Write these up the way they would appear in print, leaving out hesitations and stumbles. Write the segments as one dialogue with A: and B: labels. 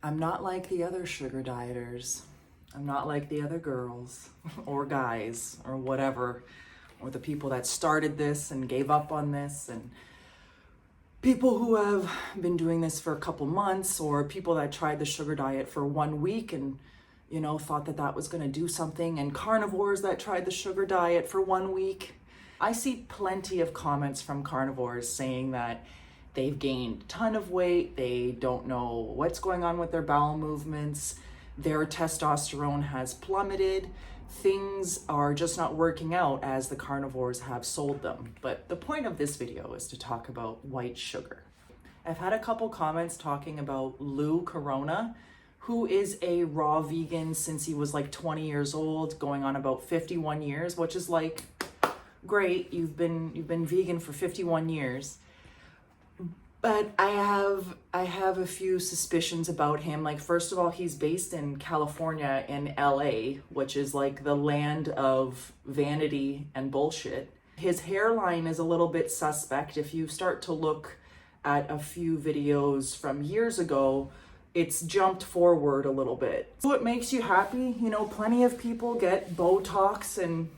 A: I'm not like the other sugar dieters. I'm not like the other girls or guys or whatever, or the people that started this and gave up on this, and people who have been doing this for a couple months, or people that tried the sugar diet for 1 week and, thought that that was going to do something, and carnivores that tried the sugar diet for 1 week. I see plenty of comments from carnivores saying that they've gained a ton of weight, they don't know what's going on with their bowel movements, their testosterone has plummeted, things are just not working out as the carnivores have sold them. But the point of this video is to talk about white sugar. I've had a couple comments talking about Lou Corona, who is a raw vegan since he was like 20 years old, going on about 51 years, which is like, great, you've been vegan for 51 years. But I have a few suspicions about him. Like, first of all, he's based in California, in LA, which is like the land of vanity and bullshit. His hairline is a little bit suspect. If you start to look at a few videos from years ago, it's jumped forward a little bit. So it makes you happy. Plenty of people get Botox and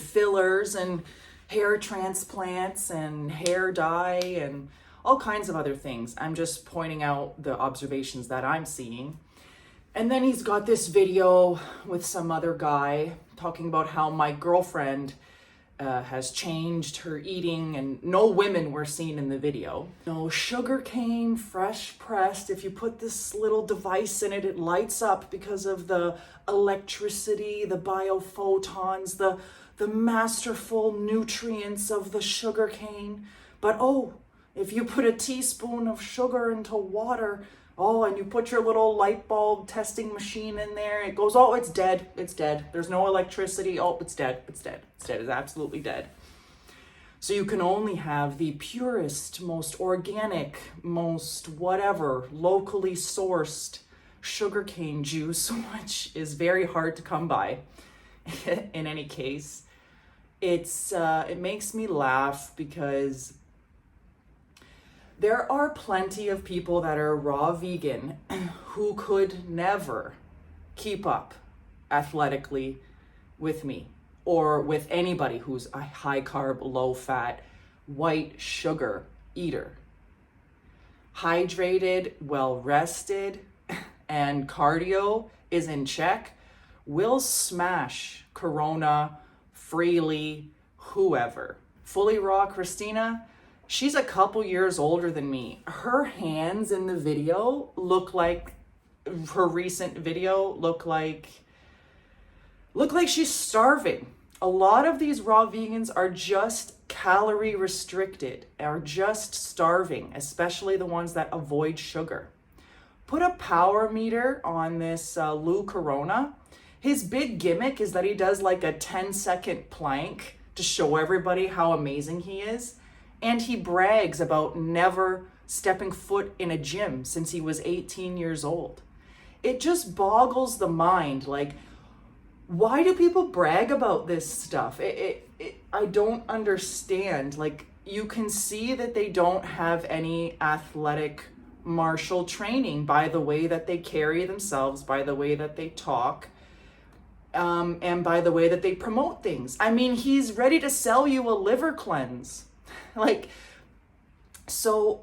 A: fillers and hair transplants and hair dye and all kinds of other things. I'm just pointing out the observations that I'm seeing. And then he's got this video with some other guy talking about how my girlfriend has changed her eating, and no women were seen in the video. No sugar cane, fresh pressed. If you put this little device in it, it lights up because of the electricity, the biophotons, the masterful nutrients of the sugar cane. But if you put a teaspoon of sugar into water, and you put your little light bulb testing machine in there, it goes, it's dead, it's dead. There's no electricity, it's dead, it's dead, it's dead, it's absolutely dead. So you can only have the purest, most organic, most whatever, locally sourced sugarcane juice, which is very hard to come by. In any case, it makes me laugh because there are plenty of people that are raw vegan who could never keep up athletically with me or with anybody who's a high carb, low fat, white sugar eater. Hydrated, well rested, and cardio is in check, will smash Corona, Freely, whoever. Fully raw Christina, she's a couple years older than me. Her hands in the video look like, her recent video look like she's starving. A lot of these raw vegans are just calorie restricted, are just starving, especially the ones that avoid sugar. Put a power meter on this Lou Corona. His big gimmick is that he does like a 10-second plank to show everybody how amazing he is. And he brags about never stepping foot in a gym since he was 18 years old. It just boggles the mind. Like, why do people brag about this stuff? I don't understand. Like, you can see that they don't have any athletic martial training by the way that they carry themselves, by the way that they talk, and by the way that they promote things. I mean, he's ready to sell you a liver cleanse. So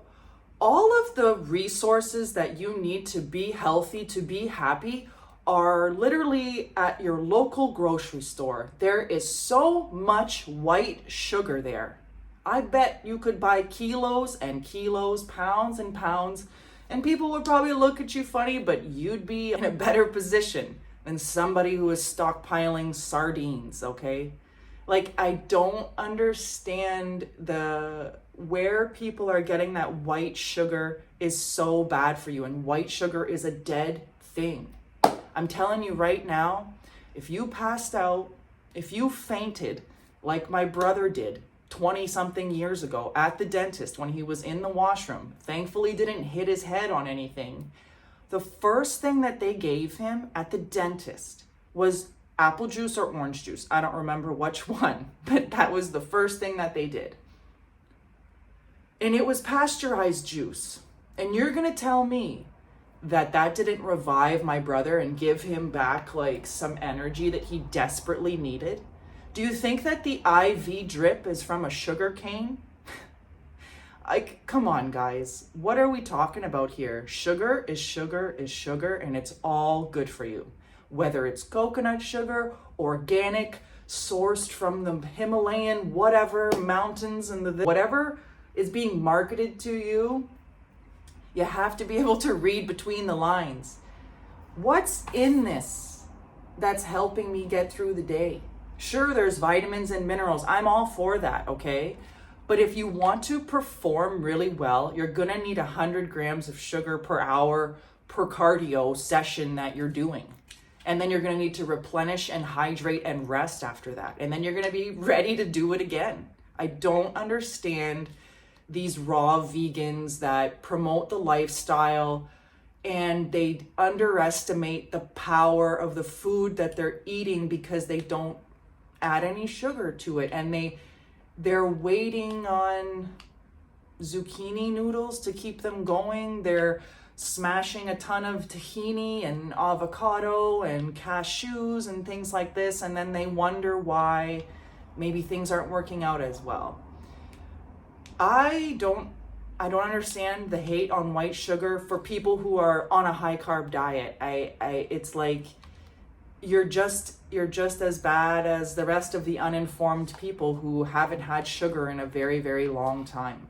A: all of the resources that you need to be healthy, to be happy, are literally at your local grocery store. There is so much white sugar there. I bet you could buy kilos and kilos, pounds and pounds, and people would probably look at you funny, but you'd be in a better position than somebody who is stockpiling sardines, okay? Like, I don't understand where people are getting that white sugar is so bad for you, and white sugar is a dead thing. I'm telling you right now, if you passed out, if you fainted like my brother did 20-something years ago at the dentist when he was in the washroom, thankfully didn't hit his head on anything, the first thing that they gave him at the dentist was apple juice or orange juice. I don't remember which one, but that was the first thing that they did. And it was pasteurized juice. And you're gonna tell me that that didn't revive my brother and give him back like some energy that he desperately needed? Do you think that the IV drip is from a sugar cane? Like, come on, guys. What are we talking about here? Sugar is sugar is sugar, and it's all good for you. Whether it's coconut sugar, organic, sourced from the Himalayan, whatever, mountains and whatever is being marketed to you, you have to be able to read between the lines. What's in this that's helping me get through the day? Sure, there's vitamins and minerals. I'm all for that, okay? But if you want to perform really well, you're gonna need 100 grams of sugar per hour per cardio session that you're doing. And then you're gonna need to replenish and hydrate and rest after that. And then you're gonna be ready to do it again. I don't understand these raw vegans that promote the lifestyle and they underestimate the power of the food that they're eating because they don't add any sugar to it. And they're waiting on zucchini noodles to keep them going. They're smashing a ton of tahini and avocado and cashews and things like this, and then they wonder why maybe things aren't working out as well. I don't understand the hate on white sugar for people who are on a high carb diet. It's like you're just as bad as the rest of the uninformed people who haven't had sugar in a very, very long time.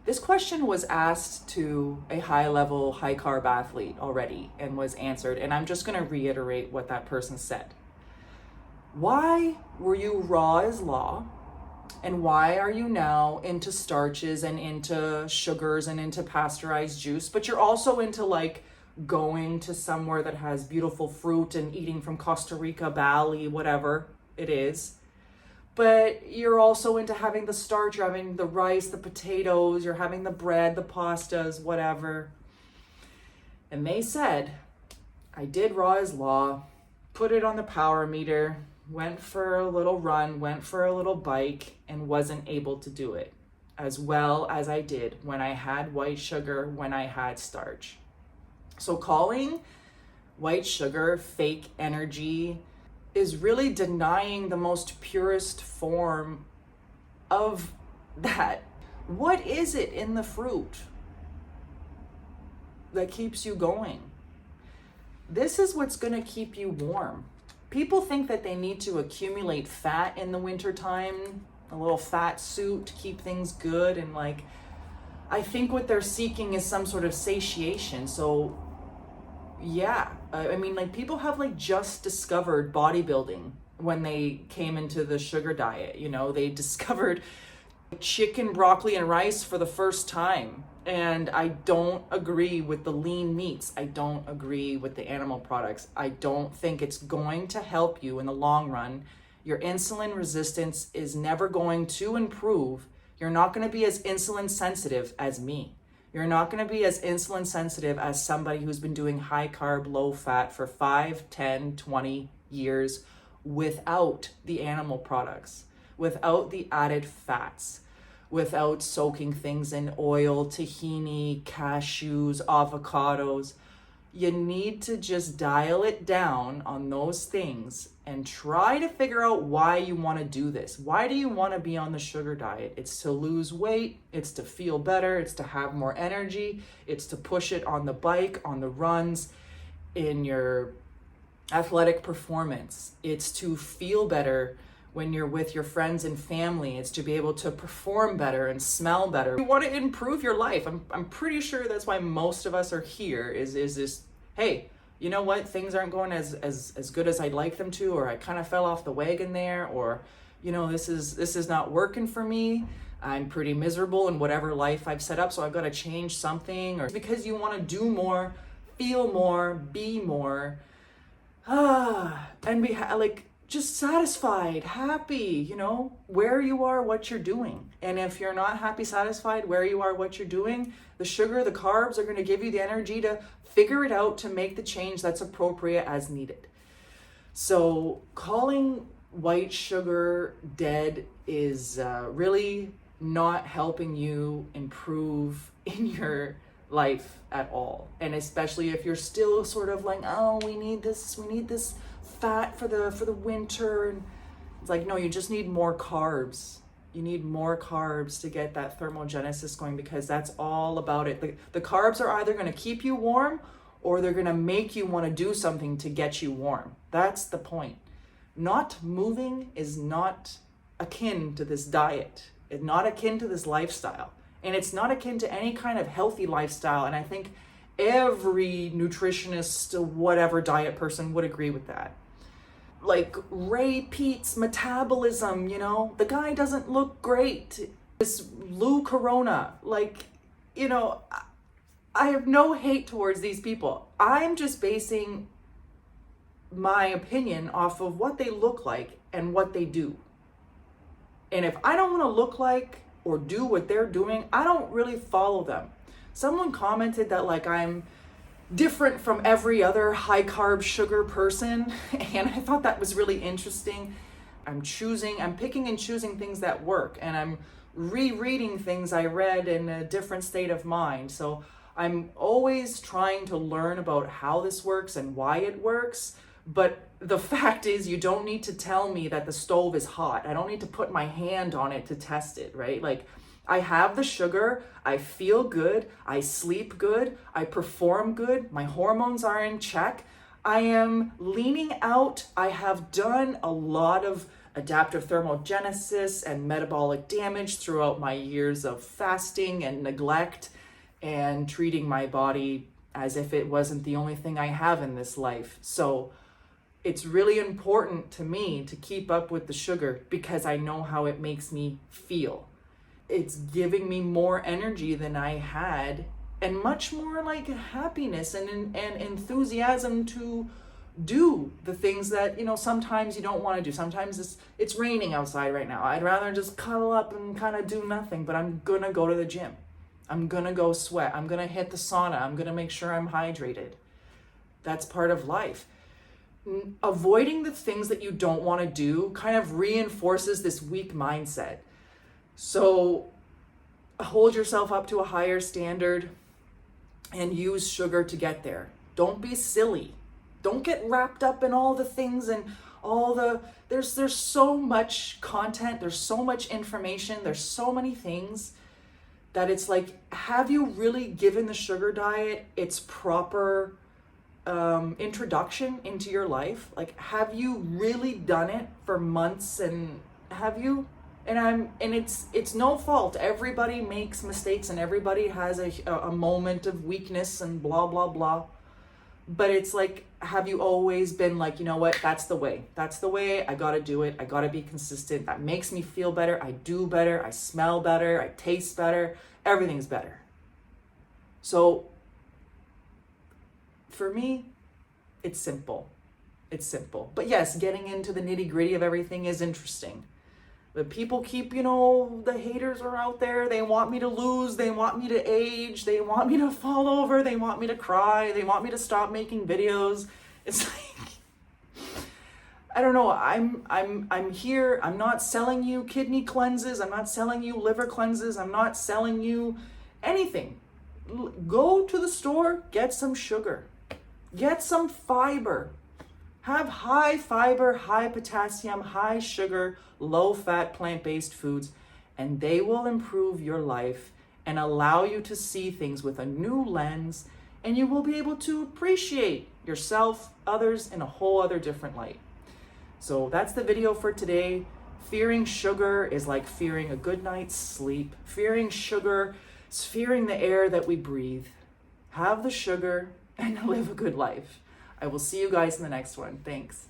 A: This question was asked to a high-level, high-carb athlete already and was answered, and I'm just going to reiterate what that person said. Why were you raw as law, and why are you now into starches and into sugars and into pasteurized juice, but you're also into like going to somewhere that has beautiful fruit and eating from Costa Rica, Bali, whatever it is? But you're also into having the starch, you're having the rice, the potatoes, you're having the bread, the pastas, whatever. And they said, I did raw as law, put it on the power meter, went for a little run, went for a little bike, and wasn't able to do it as well as I did when I had white sugar, when I had starch. So calling white sugar fake energy is really denying the most purest form of that. What is it in the fruit that keeps you going? This is what's going to keep you warm. People think that they need to accumulate fat in the wintertime, a little fat suit to keep things good. And like, I think what they're seeking is some sort of satiation. So yeah, I mean, like people have like just discovered bodybuilding when they came into the sugar diet. You know, they discovered chicken, broccoli, and rice for the first time. And I don't agree with the lean meats. I don't agree with the animal products. I don't think it's going to help you in the long run. Your insulin resistance is never going to improve. You're not going to be as insulin sensitive as me. You're not going to be as insulin sensitive as somebody who's been doing high carb, low fat for 5, 10, 20 years without the animal products, without the added fats, without soaking things in oil, tahini, cashews, avocados. You need to just dial it down on those things and try to figure out why you want to do this. Why do you want to be on the sugar diet? It's to lose weight, it's to feel better, it's to have more energy, it's to push it on the bike, on the runs, in your athletic performance. It's to feel better when you're with your friends and family. It's to be able to perform better and smell better. You want to improve your life. I'm pretty sure that's why most of us are here is this, hey, you know what? Things aren't going as good as I'd like them to, or I kind of fell off the wagon there, or, you know, this is not working for me. I'm pretty miserable in whatever life I've set up, so I've got to change something. Or because you want to do more, feel more, be more, and be like, just satisfied, happy, you know, where you are, what you're doing. And if you're not happy, satisfied, where you are, what you're doing, the sugar, the carbs are going to give you the energy to figure it out, to make the change that's appropriate as needed. So calling white sugar dead is really not helping you improve in your life at all. And especially if you're still sort of like, oh, we need this fat for the winter. And it's like, no, you just need more carbs. You need more carbs to get that thermogenesis going, because that's all about it. The carbs are either going to keep you warm or they're going to make you want to do something to get you warm. That's the point. Not moving is not akin to this diet. It's not akin to this lifestyle. And it's not akin to any kind of healthy lifestyle. And I think every nutritionist, whatever diet person would agree with that. Like Ray Peat's metabolism, you know, the guy doesn't look great. This Lou Corona, like, you know, I have no hate towards these people. I'm just basing my opinion off of what they look like and what they do. And if I don't want to look like or do what they're doing, I don't really follow them. Someone commented that like I'm different from every other high carb sugar person, and I thought that was really interesting. I'm picking and choosing things that work, and I'm rereading things I read in a different state of mind. So I'm always trying to learn about how this works and why it works. But the fact is, you don't need to tell me that the stove is hot. I don't need to put my hand on it to test it, right? Like, I have the sugar, I feel good, I sleep good, I perform good, my hormones are in check, I am leaning out, I have done a lot of adaptive thermogenesis and metabolic damage throughout my years of fasting and neglect and treating my body as if it wasn't the only thing I have in this life. So it's really important to me to keep up with the sugar because I know how it makes me feel. It's giving me more energy than I had, and much more like happiness and enthusiasm to do the things that, you know, sometimes you don't want to do. Sometimes it's raining outside right now. I'd rather just cuddle up and kind of do nothing, but I'm gonna go to the gym. I'm gonna go sweat. I'm gonna hit the sauna. I'm gonna make sure I'm hydrated. That's part of life. Avoiding the things that you don't want to do kind of reinforces this weak mindset. So hold yourself up to a higher standard and use sugar to get there. Don't be silly. Don't get wrapped up in all the things and all the, there's so much content, there's so much information, there's so many things that it's like, have you really given the sugar diet its proper introduction into your life? Like, have you really done it for months, and have you? And it's no fault. Everybody makes mistakes and everybody has a moment of weakness and blah, blah, blah. But it's like, have you always been like, you know what, that's the way, I gotta do it, I gotta be consistent, that makes me feel better, I do better, I smell better, I taste better, everything's better. So for me, it's simple. But yes, getting into the nitty gritty of everything is interesting. But people keep, you know, the haters are out there. They want me to lose. They want me to age. They want me to fall over. They want me to cry. They want me to stop making videos. It's like, I don't know. I'm here. I'm not selling you kidney cleanses. I'm not selling you liver cleanses. I'm not selling you anything. Go to the store, get some sugar, get some fiber. Have high fiber, high potassium, high sugar, low fat, plant-based foods, and they will improve your life and allow you to see things with a new lens, and you will be able to appreciate yourself, others in a whole other different light. So that's the video for today. Fearing sugar is like fearing a good night's sleep. Fearing sugar is fearing the air that we breathe. Have the sugar and live a good life. I will see you guys in the next one. Thanks.